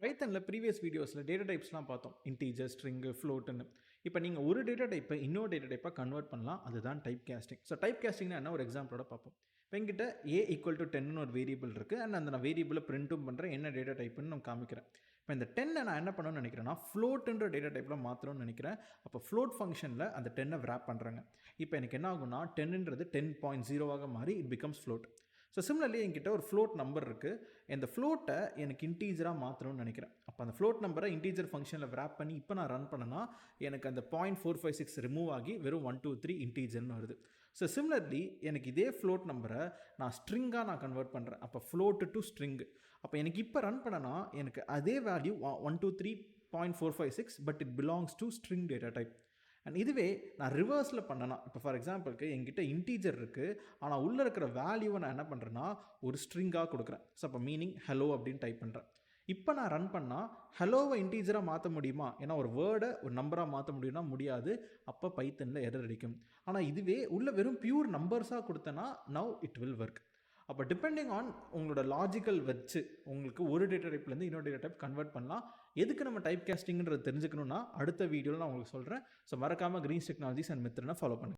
பைத்தன்ல previous வீடியோஸ்ல data டைப்ஸ்லாம் பார்த்தோம். இன்டிஜர், ஸ்ட்ரிங், ஃப்ளோட்ன்னு. இப்ப நீங்க ஒரு டேட்டா டைப்ப இன்னொரு டேட்டா டைப்பா கன்வெர்ட் பண்ணலாம். அதுதான் டைப் காஸ்டிங். டைப் காஸ்டிங்னா என்ன? ஒரு எக்ஸாம்பிளோட பார்ப்போம். இப்ப என்கிட்ட a = 10ன்னு ஒரு வேரியபிள் இருக்கு. அண்ட் அந்த நான் வேரியபிள பிரிண்ட்டும் பண்றேன். என்ன டேட்டா டைப்ன்னு நான் காமிக்கிறேன். இப்ப இந்த 10 நான் என்ன பண்ணணும்னு நினைக்கிறேன்னா, ஃப்ளோட்ன்ற டேட்டா டைப்ல மாத்தணும்னு நினைக்கிறேன். அப்ப ஃப்ளோட் ஃபங்ஷன்ல அந்த 10 விராப் பண்றாங்க. இப்ப எனக்கு என்ன ஆகும்னா 10ன்றது 10.0 மாறி இட் பிகம்ஸ் ஃப்ளோட். சிமிலர்லி என்கிட்ட ஒரு ஃப்ளோட் நம்பர் இருக்கு. இந்த ஃப்ளோட்டை எனக்கு இன்டீஜரா மாற்றணும்னு நினைக்கிறேன். அப்போ அந்த ஃப்ளோட் நம்பரை இன்டீஜர் ஃபங்க்ஷனில் விராப் பண்ணி இப்போ நான் ரன் பண்ணனா எனக்கு அந்த 0.456 ரிமூவ் ஆகி வெறும் 1 2 3 இன்டீஜர்னு வருது. சிமிலர்லி எனக்கு இதே ஃப்ளோட் நம்பரை நான் ஸ்ட்ரிங்காக நான் கன்வெர்ட் பண்ணுறேன். அப்போ ஃப்ளோட் டு ஸ்ட்ரிங். அப்போ எனக்கு இப்போ ரன் பண்ணனா எனக்கு அதே value 1 2 3.456 but it belongs to string data type. And இதுவே நான் ரிவர்ஸில் பண்ணனா, இப்போ ஃபார் எக்ஸாம்பிளுக்கு என்கிட்ட இன்டீஜர் இருக்குது, ஆனால் உள்ளே இருக்கிற வேல்யூவை நான் என்ன பண்ணுறேன்னா ஒரு ஸ்ட்ரிங்காக கொடுக்குறேன். அப்போ மீனிங் ஹலோ அப்படின்னு டைப் பண்ணுறேன். இப்போ நான் ரன் பண்ணால் ஹலோவை இன்டீஜராக மாற்ற முடியுமா? ஏன்னா ஒரு வேர்டை ஒரு நம்பராக மாற்ற முடியும்னா முடியாது. அப்போ பைத்தனில் எரர் அடிக்கும். ஆனால் இதுவே உள்ள வெறும் பியூர் நம்பர்ஸாக கொடுத்தேன்னா நவ் இட் வில் ஒர்க். அப்போ டிபெண்டிங் ஆன் உங்களோட லாஜிக்கல் வச்சு உங்களுக்கு ஒரு டேட்டா டைப்லேருந்து இன்னொரு டேட்டா டைப் கன்வெர்ட் பண்ணலாம். எதுக்கு நம்ம டைப் காஸ்டிங்கிறது தெரிஞ்சுக்கணும்னா அடுத்த வீடியோவில் நான் உங்களுக்கு சொல்கிறேன். மறக்காமல் கிரீன்ஸ் டெக்னாலஜிஸ் அண்ட் மெத்தட்னை ஃபாலோ பண்ணுங்கள்.